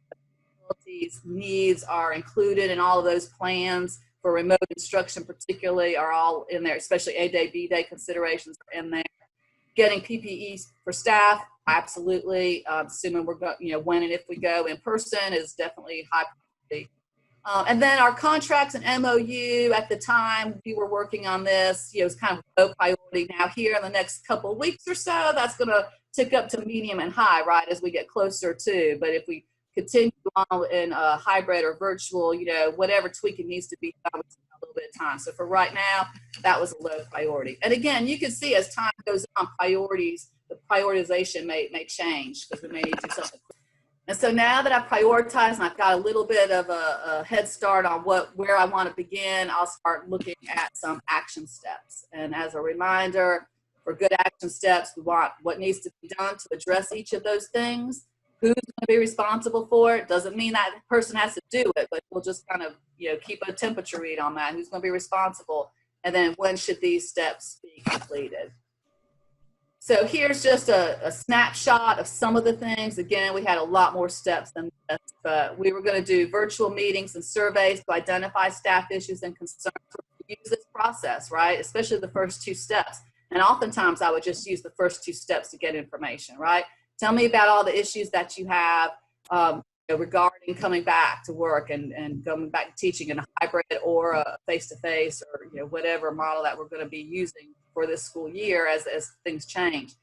Speaker 1: disabilities needs are included in all of those plans for remote instruction particularly are all in there, especially A-Day, B-Day considerations are in there. Getting PPE for staff, absolutely. Assuming we're going, when and if we go in person is definitely high priority. And then our contracts and MOU at the time we were working on this, it's kind of low priority. Now here in the next couple of weeks or so, that's going to tick up to medium and high, right, as we get closer to. But if we continue on in a hybrid or virtual, whatever tweaking needs to be done, a little bit of time. So for right now, that was a low priority. And again, you can see as time goes on, the prioritization may change because we may need to do something. And so now that I've prioritized and I've got a little bit of a head start on where I want to begin, I'll start looking at some action steps. And as a reminder, for good action steps, we want what needs to be done to address each of those things. Who's going to be responsible for it? Doesn't mean that person has to do it, but we'll just kind of, keep a temperature read on that. Who's going to be responsible? And then when should these steps be completed? So here's just a snapshot of some of the things. Again, we had a lot more steps than this, but we were going to do virtual meetings and surveys to identify staff issues and concerns. Use this process, right? Especially the first two steps. And oftentimes I would just use the first two steps to get information, right? Tell me about all the issues that you have regarding coming back to work and going back to teaching in a hybrid or a face-to-face or whatever model that we're going to be using for this school year as things change.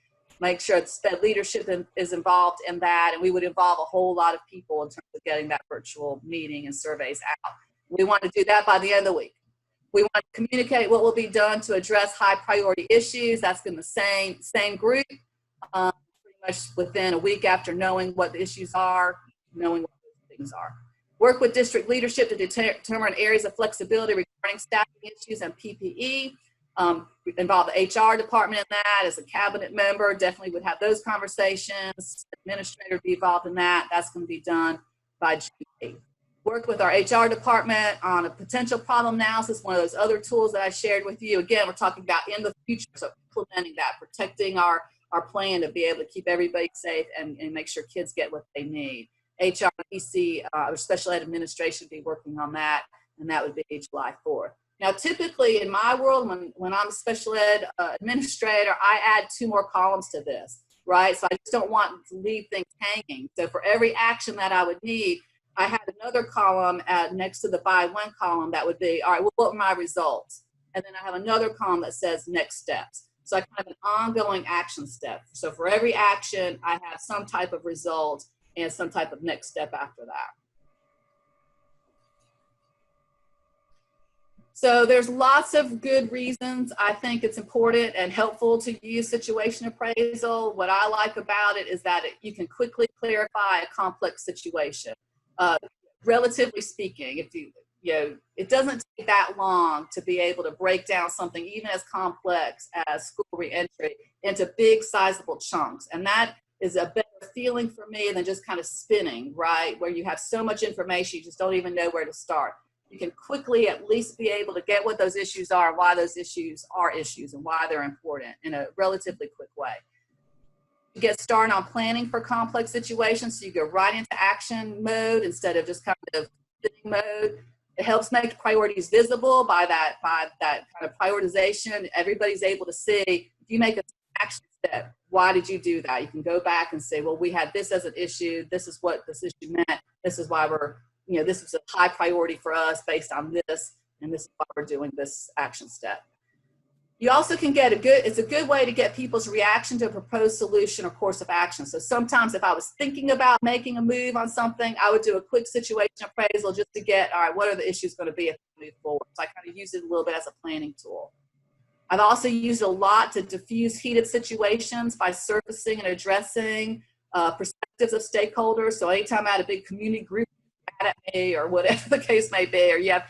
Speaker 1: Make sure the SPED leadership is involved in that, and we would involve a whole lot of people in terms of getting that virtual meeting and surveys out. We want to do that by the end of the week. We want to communicate what will be done to address high priority issues. That's in the same group. Pretty much within a week after knowing what the issues are, knowing what those things are. Work with district leadership to determine areas of flexibility regarding staffing issues and PPE. Involve the HR department in that. As a cabinet member, definitely would have those conversations. Administrator would be involved in that. That's going to be done by June 8th. Work with our HR department on a potential problem analysis, one of those other tools that I shared with you. Again, we're talking about in the future, so implementing that, protecting our plan to be able to keep everybody safe and make sure kids get what they need. HR, EC, or special ed administration would be working on that, and that would be July 4th. Now, typically in my world, when I'm a special ed administrator, I add 2 more columns to this, right? So I just don't want to leave things hanging. So for every action that I would need, I had another column next to the by when column that would be, all right, well, what are my results? And then I have another column that says next steps. So I have an ongoing action step. So for every action, I have some type of result and some type of next step after that. So there's lots of good reasons I think it's important and helpful to use situation appraisal. What I like about it is that you can quickly clarify a complex situation. Relatively speaking, if it doesn't take that long to be able to break down something even as complex as school reentry into big sizable chunks. And that is a better feeling for me than just kind of spinning, right? Where you have so much information, you just don't even know where to start. you can quickly at least be able to get what those issues are, why those issues are issues, and why they're important in a relatively quick way. You get started on planning for complex situations, so you go right into action mode instead of just kind of thinking mode. It helps make priorities visible by that kind of prioritization. Everybody's able to see if you make an action step, why did you do that? You can go back and say, well, we had this as an issue. This is what this issue meant. This is why we're, this is a high priority for us based on this, and this is why we're doing this action step. You also can get it's a good way to get people's reaction to a proposed solution or course of action. So sometimes if I was thinking about making a move on something, I would do a quick situation appraisal just to get, all right, what are the issues going to be if we move forward? So I kind of use it a little bit as a planning tool. I've also used it a lot to diffuse heated situations by surfacing and addressing perspectives of stakeholders. So anytime I had a big community group at me or whatever the case may be, or you have,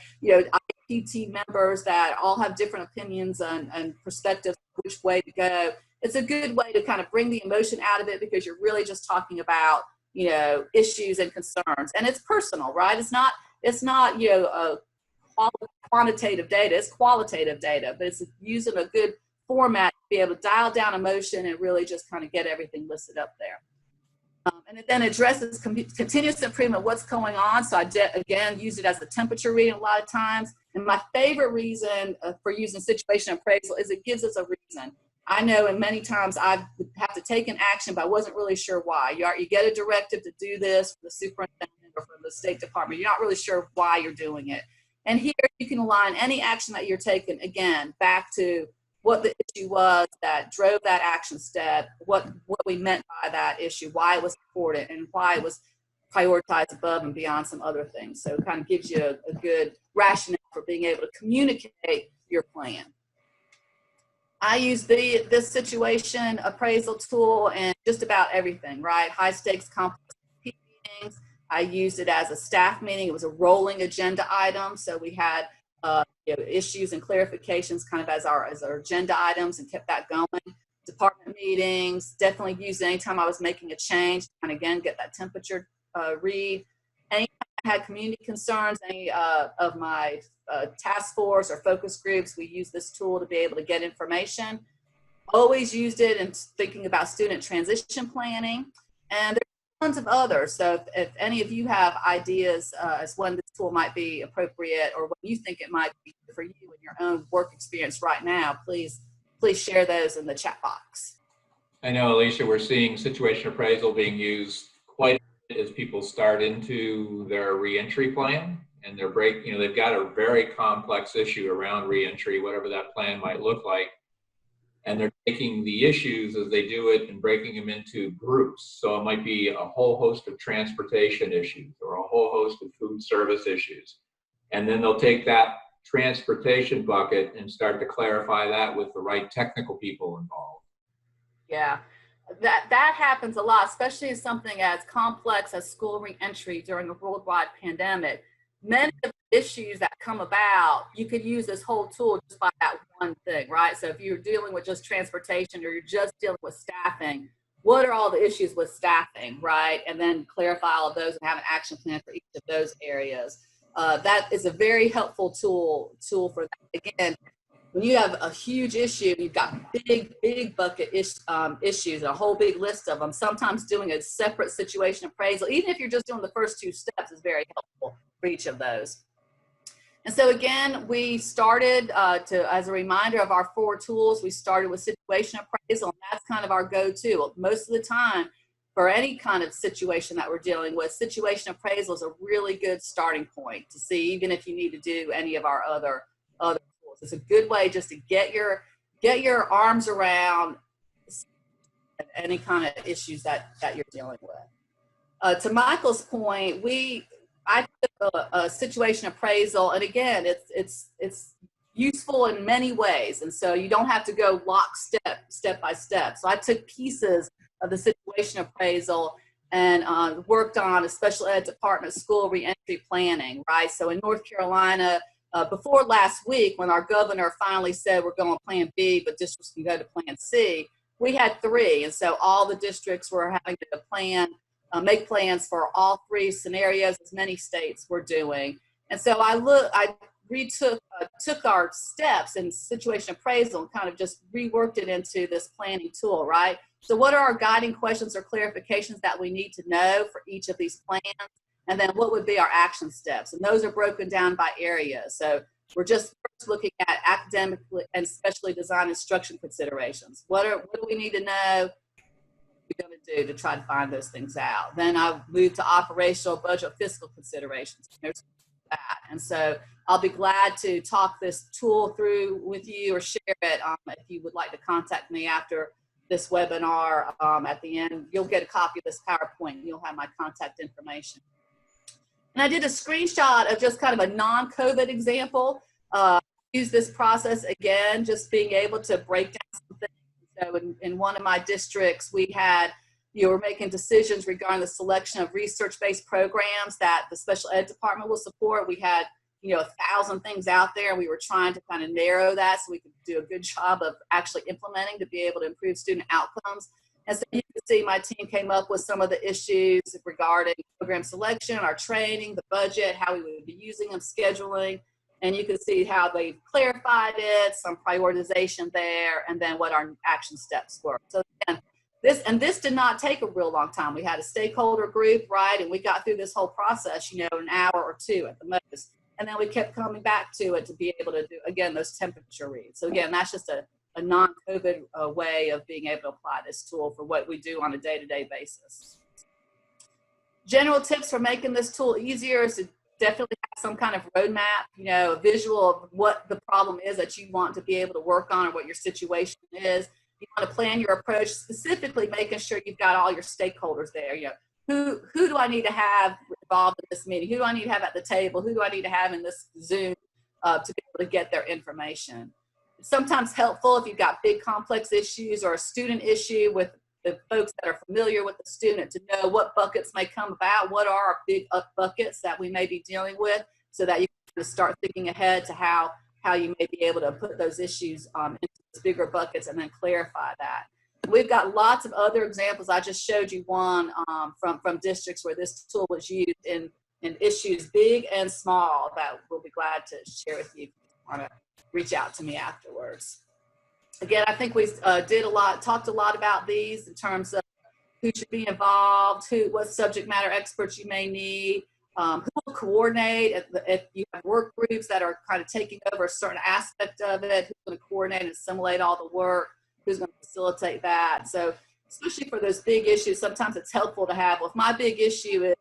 Speaker 1: IPT members that all have different opinions and perspectives of which way to go, it's a good way to kind of bring the emotion out of it because you're really just talking about, issues and concerns. And it's personal, right? It's not quantitative data, it's qualitative data, but it's using a good format to be able to dial down emotion and really just kind of get everything listed up there. And it then addresses continuous improvement, what's going on. So I, again, use it as a temperature reading a lot of times. And my favorite reason for using situation appraisal is it gives us a reason. I know in many times I have to take an action, but I wasn't really sure why. You get a directive to do this from the superintendent or from the State Department. You're not really sure why you're doing it. And here you can align any action that you're taking, again, back to what the issue was that drove that action step, what we meant by that issue, why it was important, and why it was prioritized above and beyond some other things. So it kind of gives you a good rationale for being able to communicate your plan. I use this situation appraisal tool and just about everything, right? High stakes complex meetings. I used it as a staff meeting. It was a rolling agenda item. So we had issues and clarifications kind of as our agenda items and kept that going. Department meetings, definitely used it anytime I was making a change, and again, get that temperature read. Anytime I had community concerns, any of my task force or focus groups, we use this tool to be able to get information. Always used it in thinking about student transition planning, and there's tons of others. So if any of you have ideas as when this tool might be appropriate or what you think it might be for you in your own work experience right now, please share those in the chat box.
Speaker 2: I know, Alicia, we're seeing situation appraisal being used quite a bit as people start into their reentry plan and their they've got a very complex issue around reentry, whatever that plan might look like. And they're taking the issues as they do it and breaking them into groups. So it might be a whole host of transportation issues or a whole host of food service issues. And then they'll take that transportation bucket and start to clarify that with the right technical people involved.
Speaker 1: Yeah, that happens a lot, especially in something as complex as school reentry during a worldwide pandemic. Many of the issues that come about, you could use this whole tool just by that one thing, right? So if you're dealing with just transportation or you're just dealing with staffing, what are all the issues with staffing, right? And then clarify all of those and have an action plan for each of those areas. That is a very helpful tool for that. Again, when you have a huge issue, you've got big bucket issues, a whole big list of them. Sometimes doing a separate situation appraisal, even if you're just doing the first two steps, is very helpful for each of those. And so again, we started as a reminder of our 4 tools, we started with situation appraisal, and that's kind of our go-to. Most of the time, for any kind of situation that we're dealing with, situation appraisal is a really good starting point to see, even if you need to do any of our other tools. It's a good way just to get your arms around any kind of issues that you're dealing with. To Michael's point, I took a situation appraisal, and again, it's useful in many ways, and so you don't have to go step by step. So I took pieces of the situation appraisal and worked on a special ed department school reentry planning, right? So in North Carolina, before last week, when our governor finally said we're going plan B, but districts can go to plan C, we had 3, and so all the districts were having to make plans for all 3 scenarios, as many states were doing. And so I took our steps in situation appraisal and kind of just reworked it into this planning tool, right? So what are our guiding questions or clarifications that we need to know for each of these plans? And then what would be our action steps? And those are broken down by area. So we're just first looking at academically and specially designed instruction considerations. What do we need to know? We're going to do to try to find those things out. Then I moved to operational, budget, fiscal considerations. There's that. And so I'll be glad to talk this tool through with you or share it if you would like to contact me after this webinar. At the end, you'll get a copy of this PowerPoint and you'll have my contact information. And I did a screenshot of just kind of a non-COVID example. Use this process again, just being able to break down some things. So in one of my districts, we were making decisions regarding the selection of research-based programs that the special ed department will support. We had 1,000 things out there, and we were trying to kind of narrow that so we could do a good job of actually implementing to be able to improve student outcomes. And so you can see my team came up with some of the issues regarding program selection, our training, the budget, how we would be using them, scheduling. And you can see how they clarified it, some prioritization there, and then what our action steps were. So again, this did not take a real long time. We had a stakeholder group, right? And we got through this whole process, an hour or two at the most. And then we kept coming back to it to be able to do, again, those temperature reads. So again, that's just a non-COVID way of being able to apply this tool for what we do on a day-to-day basis. General tips for making this tool easier is to definitely have some kind of roadmap, a visual of what the problem is that you want to be able to work on or what your situation is. You want to plan your approach, specifically making sure you've got all your stakeholders there. Who do I need to have involved in this meeting? Who do I need to have at the table? Who do I need to have in this Zoom to be able to get their information? It's sometimes helpful if you've got big complex issues or a student issue with the folks that are familiar with the student to know what buckets may come about, what are our big buckets that we may be dealing with, so that you can start thinking ahead to how you may be able to put those issues into those bigger buckets and then clarify that. We've got lots of other examples. I just showed you one from districts where this tool was used in issues big and small that we'll be glad to share with you if you want to reach out to me afterwards. Again, I think we talked a lot about these in terms of who should be involved, what subject matter experts you may need, who will coordinate if you have work groups that are kind of taking over a certain aspect of it, who's going to coordinate and assimilate all the work, who's going to facilitate that. So especially for those big issues, sometimes it's helpful to have, well, if my big issue is,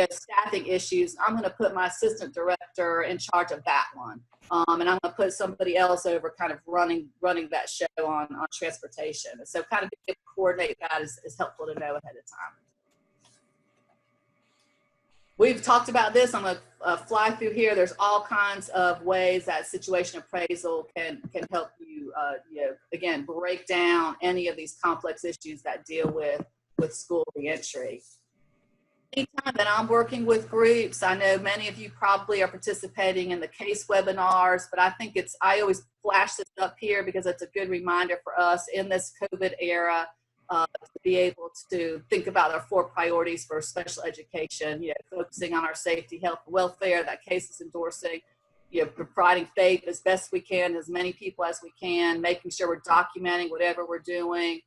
Speaker 1: staffing issues, I'm going to put my assistant director in charge of that one. And I'm going to put somebody else over kind of running that show on transportation. And so kind of being able to coordinate that is helpful to know ahead of time. We've talked about this. I'm going to fly through here. There's all kinds of ways that situation appraisal can help you, again, break down any of these complex issues that deal with school reentry. Anytime that I'm working with groups, I know many of you probably are participating in the case webinars, but I think I always flash this up here because it's a good reminder for us in this COVID era to be able to think about our 4 priorities for special education, focusing on our safety, health, and welfare, that case is endorsing, providing faith as best we can, as many people as we can, making sure we're documenting whatever we're doing.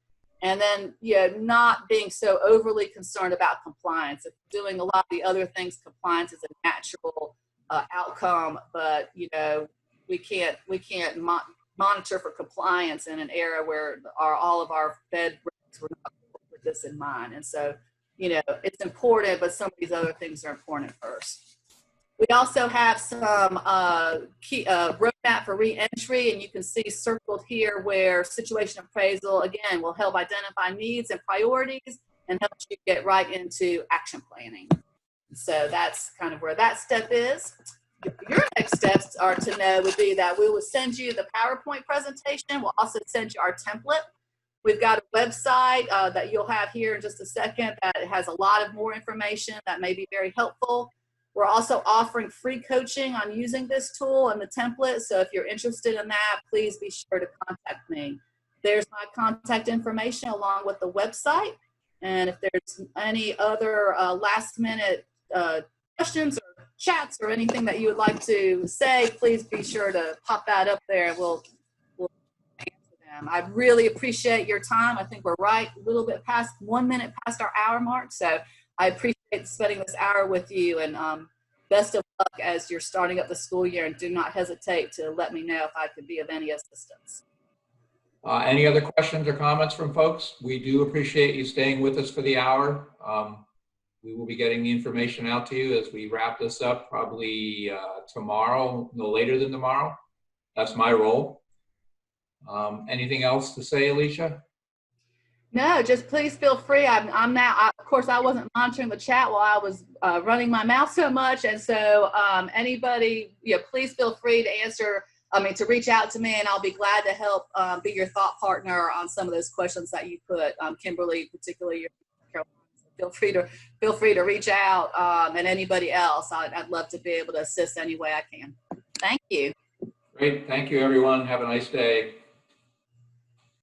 Speaker 1: And then, not being so overly concerned about compliance. If we're doing a lot of the other things, compliance is a natural outcome, but, we can't monitor for compliance in an era where all of our Fed regs were not with this in mind. And so, it's important, but some of these other things are important first. We also have some key roadmap for reentry, and you can see circled here where situation appraisal, again, will help identify needs and priorities and help you get right into action planning. So that's kind of where that step is. Your next steps would be that we will send you the PowerPoint presentation. We'll also send you our template. We've got a website that you'll have here in just a second that has a lot of more information that may be very helpful. We're also offering free coaching on using this tool and the template. So if you're interested in that, please be sure to contact me. There's my contact information along with the website. And if there's any other last minute questions or chats or anything that you would like to say, please be sure to pop that up there and we'll answer them. I really appreciate your time. I think we're right a little bit past 1 minute past our hour mark. So I appreciate spending this hour with you, and best of luck as you're starting up the school year, and do not hesitate to let me know if I could be of any assistance.
Speaker 2: Any other questions or comments from folks? We do appreciate you staying with us for the hour. We will be getting the information out to you as we wrap this up, probably tomorrow, no later than tomorrow. That's my role. Anything else to say, Alicia?
Speaker 1: No, just please feel free. I'm now, of course, I wasn't monitoring the chat while I was running my mouth so much. And so anybody, please feel free to answer, to reach out to me, and I'll be glad to help be your thought partner on some of those questions that you put. Kimberly, particularly, feel free to reach out, and anybody else. I'd love to be able to assist any way I can. Thank you.
Speaker 2: Great. Thank you, everyone. Have a nice day.